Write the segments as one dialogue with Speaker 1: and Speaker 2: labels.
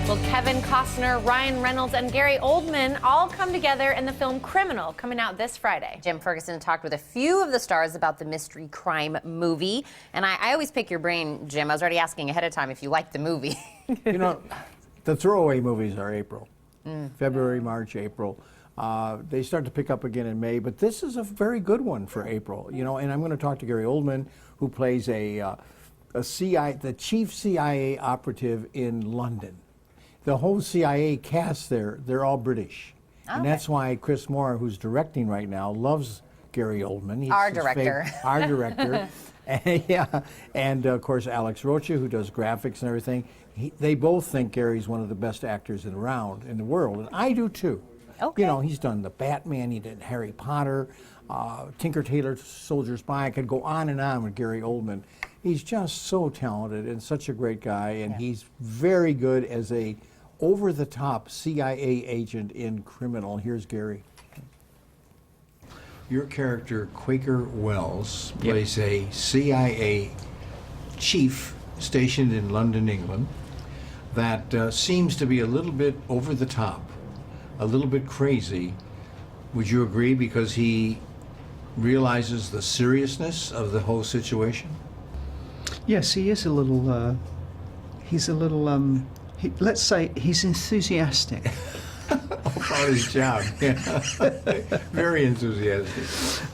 Speaker 1: Well, Kevin Costner, Ryan Reynolds, and Gary Oldman all come together in the film Criminal, coming out this Friday.
Speaker 2: Jim Ferguson talked with a few of the stars about the mystery crime movie. And I always pick your brain, Jim. I was already asking ahead of time if you liked the movie.
Speaker 3: You know, the throwaway movies are April. February, March, April. They start to pick up again in May, but this is a very good one for April. You know, and I'm going to talk to Gary Oldman, who plays the chief CIA operative in London. The whole CIA cast there, they're all British. Okay. And that's why Chris Moore, who's directing right now, loves Gary Oldman. He's
Speaker 2: our director.
Speaker 3: Our director. And, yeah, and of course Alex Rocha, who does graphics and everything. They both think Gary's one of the best actors around in the world, and I do too.
Speaker 2: Okay.
Speaker 3: You know, he's done The Batman, he did Harry Potter, Tinker Tailor Soldier Spy. I could go on and on with Gary Oldman. He's just so talented and such a great guy, and he's very good as a over-the-top CIA agent in Criminal. Here's Gary. Your character, Quaker Wells, plays a CIA chief stationed in London, England, that seems to be a little bit over the top, a little bit crazy. Would you agree? Because he realizes the seriousness of the whole situation?
Speaker 4: Yes, he is a little, let's say he's enthusiastic.
Speaker 3: About his job, yeah. Very enthusiastic.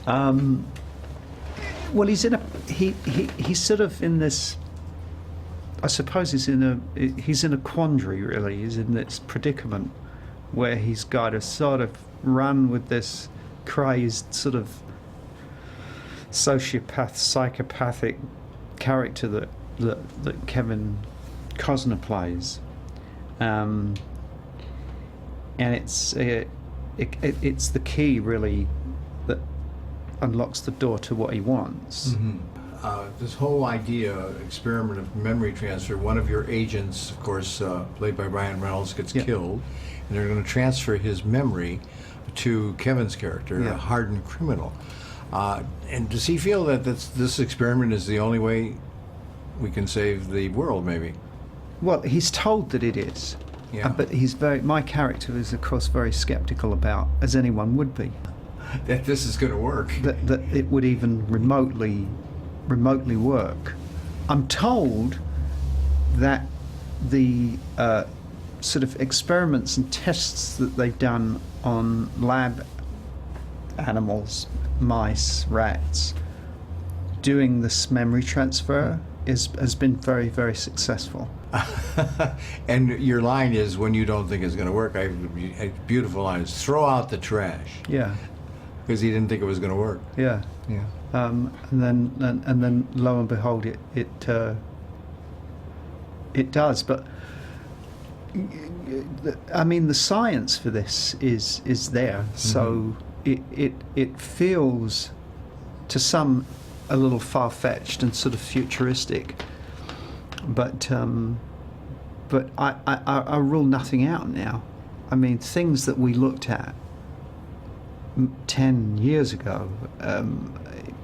Speaker 4: Well, he's sort of in this, I suppose he's in a quandary, really. He's in this predicament where he's got to sort of run with this crazed sort of sociopath, psychopathic character that Kevin Costner plays, and it's the key really that unlocks the door to what he wants.
Speaker 3: This whole experiment of memory transfer, one of your agents, of course, played by Ryan Reynolds, gets killed, and they're going to transfer his memory to Kevin's character, a hardened criminal. And does he feel that this experiment is the only way we can save the world, maybe?
Speaker 4: Well, he's told that it is, but my character is, of course, very skeptical about, as anyone would be,
Speaker 3: that this is going to work.
Speaker 4: That it would even remotely work. I'm told that the sort of experiments and tests that they've done on lab animals, mice, rats, doing this memory transfer has been very, very successful.
Speaker 3: And your line is, when you don't think it's going to work, a beautiful line is, throw out the trash.
Speaker 4: Yeah.
Speaker 3: Because he didn't think it was going to work.
Speaker 4: Yeah.
Speaker 3: Yeah.
Speaker 4: And then lo and behold, it does. But I mean, the science for this is there. So it feels to some a little far-fetched and sort of futuristic, but I rule nothing out now. I mean, things that we looked at 10 years ago,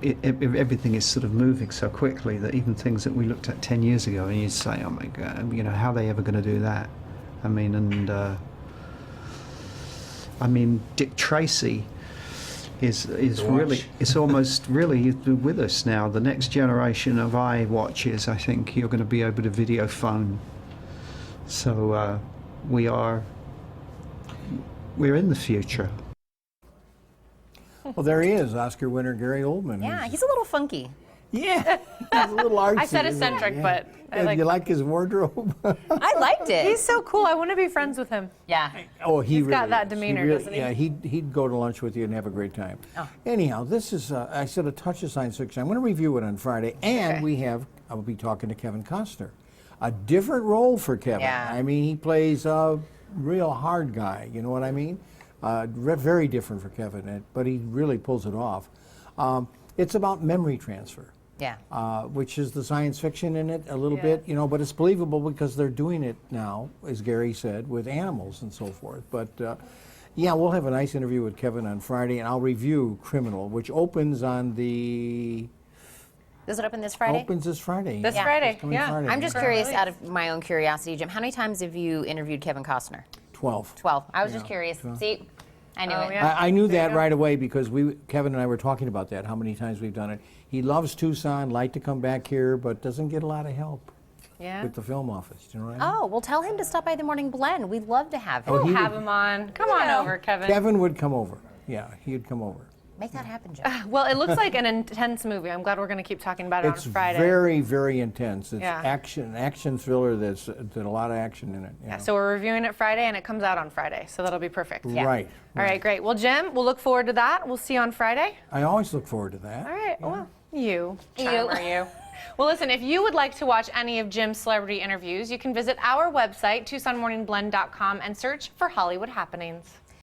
Speaker 4: everything is sort of moving so quickly that even things that we looked at 10 years ago, and you'd say, oh my God, you know, how are they ever going to do that? I mean, and Dick Tracy is really, it's almost really with us now. The next generation of iWatches, I think you're going to be able to video phone. So we're in the future.
Speaker 3: Well, there he is, Oscar winner Gary Oldman.
Speaker 2: Yeah, he's a little funky.
Speaker 3: Yeah, he's a little artsy.
Speaker 1: I said eccentric, but
Speaker 3: you like his wardrobe?
Speaker 2: I liked it.
Speaker 1: He's so cool. I want to be friends with him.
Speaker 2: Yeah.
Speaker 3: Oh, he's really
Speaker 1: got that
Speaker 3: is.
Speaker 1: demeanor, doesn't he?
Speaker 3: Yeah, he'd go to lunch with you and have a great time. Oh. Anyhow, this is, I said, a touch of science fiction. I'm going to review it on Friday, and I'll be talking to Kevin Costner. A different role for Kevin.
Speaker 2: Yeah.
Speaker 3: I mean, he plays a real hard guy, you know what I mean? Very different for Kevin, but he really pulls it off. It's about memory transfer.
Speaker 2: Yeah.
Speaker 3: Which is the science fiction in it a little bit, you know, but it's believable because they're doing it now, as Gary said, with animals and so forth. But yeah, we'll have a nice interview with Kevin on Friday, and I'll review Criminal, which opens on the
Speaker 2: Does it open this Friday?
Speaker 3: Opens this Friday.
Speaker 1: This
Speaker 3: yeah.
Speaker 1: Friday,
Speaker 3: This coming
Speaker 1: yeah.
Speaker 3: Friday.
Speaker 2: I'm just curious, out of my own curiosity, Jim, how many times have you interviewed Kevin Costner?
Speaker 3: 12.
Speaker 2: 12. I was just
Speaker 3: Yeah,
Speaker 2: curious.
Speaker 3: 12.
Speaker 2: See, I knew
Speaker 1: Oh,
Speaker 2: it.
Speaker 1: yeah.
Speaker 3: I knew
Speaker 1: There you
Speaker 3: that
Speaker 1: go.
Speaker 3: right away because Kevin and I were talking about that, how many times we've done it. He loves Tucson, like to come back here, but doesn't get a lot of help
Speaker 1: Yeah.
Speaker 3: with the film office. Do you know what I mean?
Speaker 2: Oh, well, tell him to stop by the Morning Blend. We'd love to have him.
Speaker 3: Oh, he
Speaker 1: Have
Speaker 3: would-
Speaker 1: him on. Come on over, Kevin.
Speaker 3: Kevin would come over. Yeah, he would come over.
Speaker 2: Make that happen, Jim.
Speaker 1: Well, it looks like an intense movie. I'm glad we're going to keep talking about it
Speaker 3: It's
Speaker 1: on Friday.
Speaker 3: very, very intense. It's
Speaker 1: Yeah.
Speaker 3: action thriller that's a lot of action in it. you
Speaker 1: Yeah,
Speaker 3: know.
Speaker 1: so we're reviewing it Friday, and it comes out on Friday, so that'll be perfect.
Speaker 3: Right.
Speaker 1: All right, great. Well, Jim, we'll look forward to that. We'll see you on Friday.
Speaker 3: I always look forward to that.
Speaker 1: All right. Well, you. Charmer, you. Well, listen, if you would like to watch any of Jim's celebrity interviews, you can visit our website, TucsonMorningBlend.com, and search for Hollywood Happenings.